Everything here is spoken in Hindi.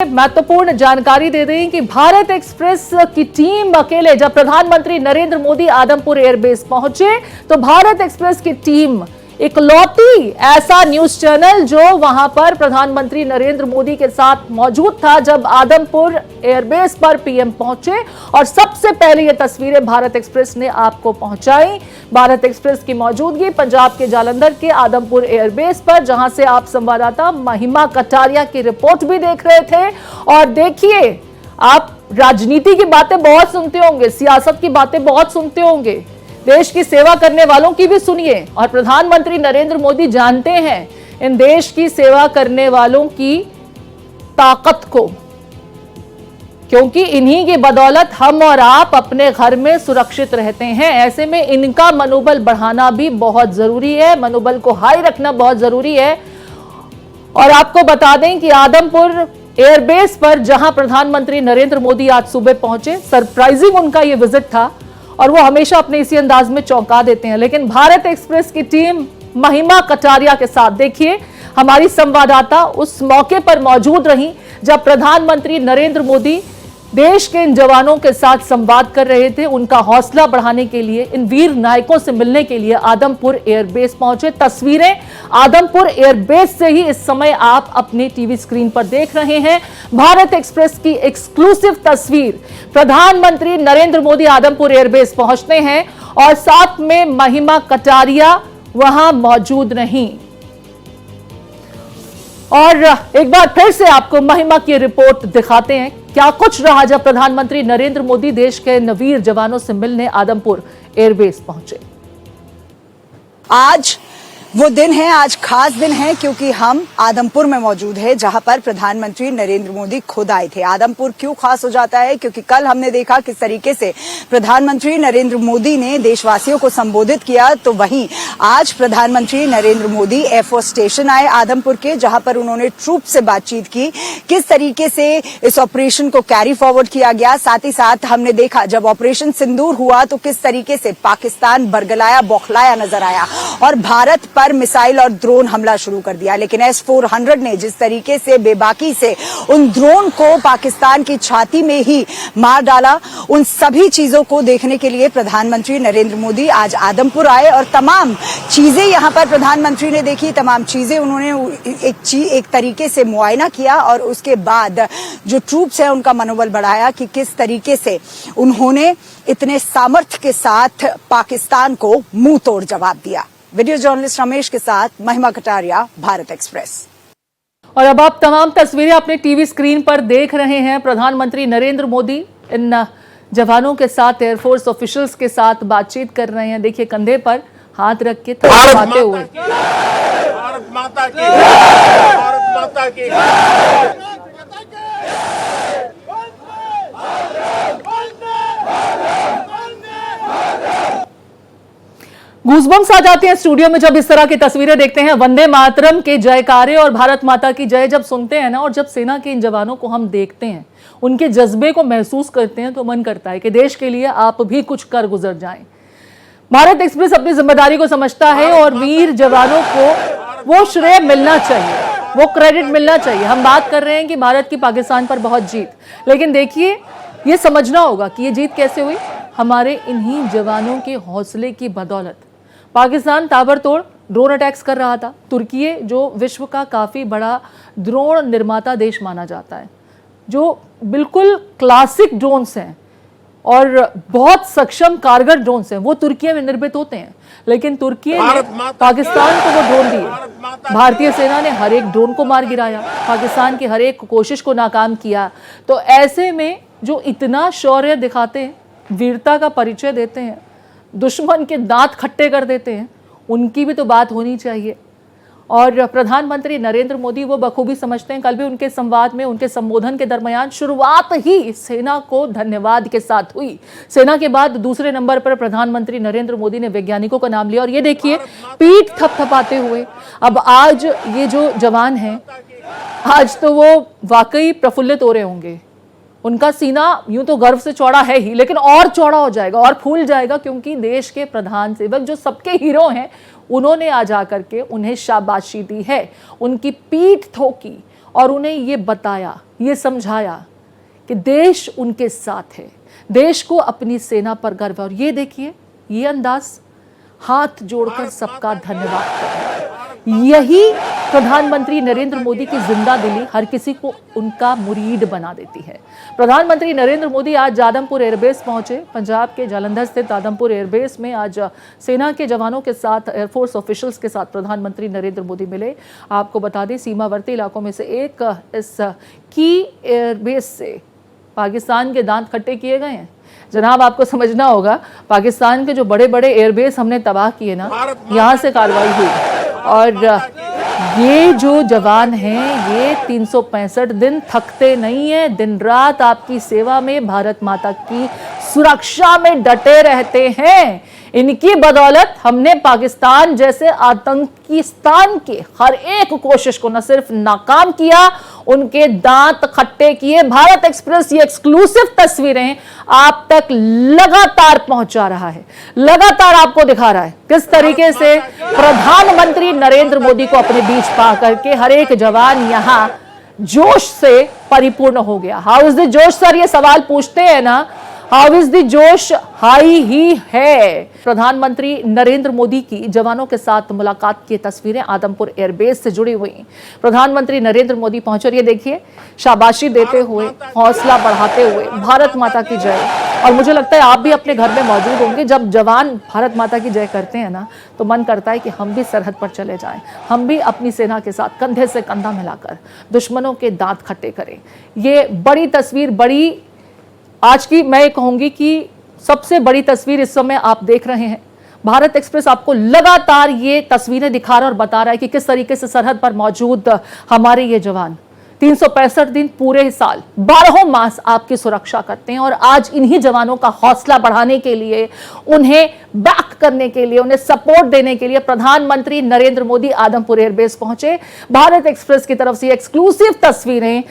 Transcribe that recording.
महत्वपूर्ण जानकारी दे दें कि भारत एक्सप्रेस की टीम अकेले जब प्रधानमंत्री नरेंद्र मोदी आदमपुर एयरबेस पहुंचे तो भारत एक्सप्रेस की टीम इकलौती ऐसा न्यूज चैनल जो वहां पर प्रधानमंत्री नरेंद्र मोदी के साथ मौजूद था जब आदमपुर एयरबेस पर पीएम पहुंचे और सबसे पहले ये तस्वीरें भारत एक्सप्रेस ने आपको पहुंचाई। भारत एक्सप्रेस की मौजूदगी पंजाब के जालंधर के आदमपुर एयरबेस पर, जहां से आप संवाददाता महिमा कटारिया की रिपोर्ट भी देख रहे थे। और देखिए, आप राजनीति की बातें बहुत सुनते होंगे, सियासत की बातें बहुत सुनते होंगे, देश की सेवा करने वालों की भी सुनिए। और प्रधानमंत्री नरेंद्र मोदी जानते हैं इन देश की सेवा करने वालों की ताकत को, क्योंकि इन्हीं की बदौलत हम और आप अपने घर में सुरक्षित रहते हैं। ऐसे में इनका मनोबल बढ़ाना भी बहुत जरूरी है, मनोबल को हाई रखना बहुत जरूरी है। और आपको बता दें कि आदमपुर एयरबेस पर जहां प्रधानमंत्री नरेंद्र मोदी आज सुबह पहुंचे, सरप्राइजिंग उनका यह विजिट था और वो हमेशा अपने इसी अंदाज में चौंका देते हैं। लेकिन भारत एक्सप्रेस की टीम महिमा कटारिया के साथ, देखिए हमारी संवाददाता उस मौके पर मौजूद रही जब प्रधानमंत्री नरेंद्र मोदी देश के इन जवानों के साथ संवाद कर रहे थे। उनका हौसला बढ़ाने के लिए, इन वीर नायकों से मिलने के लिए आदमपुर एयरबेस पहुंचे। तस्वीरें आदमपुर एयरबेस से ही इस समय आप अपनी टीवी स्क्रीन पर देख रहे हैं। भारत एक्सप्रेस की एक्सक्लूसिव तस्वीर, प्रधानमंत्री नरेंद्र मोदी आदमपुर एयरबेस पहुंचते हैं और साथ में महिमा कटारिया वहां मौजूद रहीं। और एक बार फिर से आपको महिमा की रिपोर्ट दिखाते हैं, क्या कुछ रहा जब प्रधानमंत्री नरेंद्र मोदी देश के वीर जवानों से मिलने आदमपुर एयरबेस पहुंचे। आज वो दिन है, आज खास दिन है क्योंकि हम आदमपुर में मौजूद है जहां पर प्रधानमंत्री नरेंद्र मोदी खुद आए थे। आदमपुर क्यों खास हो जाता है? क्योंकि कल हमने देखा किस तरीके से प्रधानमंत्री नरेंद्र मोदी ने देशवासियों को संबोधित किया, तो वहीं आज प्रधानमंत्री नरेंद्र मोदी एयरफोर्स स्टेशन आए आदमपुर के, जहां पर उन्होंने ट्रूप से बातचीत की, किस तरीके से इस ऑपरेशन को कैरी फॉरवर्ड किया गया। साथ ही साथ हमने देखा जब ऑपरेशन सिंदूर हुआ तो किस तरीके से पाकिस्तान बरगलाया बौखलाया नजर आया और भारत पर मिसाइल और ड्रोन हमला शुरू कर दिया। लेकिन S-400 ने जिस तरीके से बेबाकी से उन ड्रोन को पाकिस्तान की छाती में ही मार डाला, उन सभी चीजों को देखने के लिए प्रधानमंत्री नरेंद्र मोदी आज आदमपुर आए और तमाम चीजें यहां पर प्रधानमंत्री ने देखी, तमाम चीजें उन्होंने एक तरीके से मुआयना किया और उसके बाद जो ट्रूप्स है उनका मनोबल बढ़ाया कि किस तरीके से उन्होंने इतने सामर्थ्य के साथ पाकिस्तान को मुंह तोड़ जवाब दिया। वीडियो जर्नलिस्ट रमेश के साथ महिमा कटारिया, भारत एक्सप्रेस। और अब आप तमाम तस्वीरें अपने टीवी स्क्रीन पर देख रहे हैं। प्रधानमंत्री नरेंद्र मोदी इन जवानों के साथ, एयरफोर्स ऑफिशियल्स के साथ बातचीत कर रहे हैं। देखिए, कंधे पर हाथ रख के थपथपाते हुए। भारत माता की, भारत माता की। गूज़बम्स आ जाते हैं स्टूडियो में जब इस तरह की तस्वीरें देखते हैं। वंदे मातरम के जयकारे और भारत माता की जय जब सुनते हैं ना, और जब सेना के इन जवानों को हम देखते हैं, उनके जज्बे को महसूस करते हैं, तो मन करता है कि देश के लिए आप भी कुछ कर गुजर जाएं। भारत एक्सप्रेस अपनी जिम्मेदारी को समझता है और वीर जवानों को वो श्रेय मिलना चाहिए, वो क्रेडिट मिलना चाहिए। हम बात कर रहे हैं कि भारत की पाकिस्तान पर बहुत जीत, लेकिन देखिए ये समझना होगा कि ये जीत कैसे हुई, हमारे इन्हीं जवानों के हौसले की बदौलत। पाकिस्तान ताबड़तोड़ ड्रोन अटैक्स कर रहा था। तुर्की, जो विश्व का काफ़ी बड़ा ड्रोन निर्माता देश माना जाता है, जो बिल्कुल क्लासिक ड्रोन्स हैं और बहुत सक्षम कारगर ड्रोन्स हैं, वो तुर्की में निर्मित होते हैं। लेकिन तुर्की ने पाकिस्तान को वो ड्रोन दिए। भारतीय सेना ने हर एक ड्रोन को मार गिराया, पाकिस्तान की हर एक कोशिश को नाकाम किया। तो ऐसे में जो इतना शौर्य दिखाते हैं, वीरता का परिचय देते हैं, दुश्मन के दांत खट्टे कर देते हैं, उनकी भी तो बात होनी चाहिए। और प्रधानमंत्री नरेंद्र मोदी वो बखूबी समझते हैं। कल भी उनके संवाद में, उनके संबोधन के दरमियान शुरुआत ही सेना को धन्यवाद के साथ हुई। सेना के बाद दूसरे नंबर पर प्रधानमंत्री नरेंद्र मोदी ने वैज्ञानिकों का नाम लिया और ये देखिए, पीठ थपथपाते हुए। अब आज ये जो जवान हैं, आज तो वो वाकई प्रफुल्लित हो रहे होंगे। उनका सीना यूं तो गर्व से चौड़ा है ही, लेकिन और चौड़ा हो जाएगा और फूल जाएगा, क्योंकि देश के प्रधान सेवक जो सबके हीरो हैं, उन्होंने आज आकर के उन्हें शाबाशी दी है, उनकी पीठ ठोकी और उन्हें ये बताया, ये समझाया कि देश उनके साथ है, देश को अपनी सेना पर गर्व है। और ये देखिए, ये अंदाज, हाथ जोड़कर सबका धन्यवाद करना, यही प्रधानमंत्री नरेंद्र मोदी की जिंदा दिली हर किसी को उनका मुरीद बना देती है। प्रधानमंत्री नरेंद्र मोदी आज आदमपुर एयरबेस पहुंचे। पंजाब के जालंधर स्थित आदमपुर एयरबेस में आज सेना के जवानों के साथ, एयरफोर्स ऑफिशियल्स के साथ प्रधानमंत्री नरेंद्र मोदी मिले। आपको बता दें, सीमावर्ती इलाकों में से एक इस की एयरबेस से पाकिस्तान के दांत खट्टे किए गए हैं। जनाब, आपको समझना होगा, पाकिस्तान के जो बड़े बड़े एयरबेस हमने तबाह किए ना, यहाँ से कार्रवाई हुई। और ये जो जवान हैं, ये 365 दिन थकते नहीं है, दिन रात आपकी सेवा में, भारत माता की सुरक्षा में डटे रहते हैं। इनकी बदौलत हमने पाकिस्तान जैसे आतंकिस्तान के हर एक कोशिश को न सिर्फ नाकाम किया, उनके दांत खट्टे किए। भारत एक्सप्रेस ये एक्सक्लूसिव तस्वीरें आप तक लगातार पहुंचा रहा है, लगातार आपको दिखा रहा है किस तरीके से प्रधानमंत्री नरेंद्र मोदी को अपने बीच पा करके हर एक जवान यहां जोश से परिपूर्ण हो गया। हाउ इज द जोश सर, ये सवाल पूछते हैं ना, हाउ इज द जोश, हाई ही है। प्रधानमंत्री नरेंद्र मोदी की जवानों के साथ मुलाकात की तस्वीरें आदमपुर एयरबेस से जुड़ी हुई। प्रधानमंत्री नरेंद्र मोदी पहुंचे और ये देखिए, शाबाशी देते हुए, हौसला बढ़ाते हुए, भारत माता की जय। और मुझे लगता है आप भी अपने घर में मौजूद होंगे, जब जवान भारत माता की जय करते हैं ना, तो मन करता है कि हम भी सरहद पर चले जाएं, हम भी अपनी सेना के साथ कंधे से कंधा मिलाकर दुश्मनों के दांत खट्टे करें। ये बड़ी तस्वीर, बड़ी आज की मैं कहूंगी कि सबसे बड़ी तस्वीर इस समय आप देख रहे हैं। भारत एक्सप्रेस आपको लगातार ये तस्वीरें दिखा रहा है और बता रहा है कि किस तरीके से सरहद पर मौजूद हमारे ये जवान 365 दिन पूरे साल 12 मास आपकी सुरक्षा करते हैं। और आज इन्हीं जवानों का हौसला बढ़ाने के लिए, उन्हें बैक करने के लिए, उन्हें सपोर्ट देने के लिए प्रधानमंत्री नरेंद्र मोदी आदमपुर एयरबेस पहुंचे। भारत एक्सप्रेस की तरफ से एक्सक्लूसिव तस्वीरें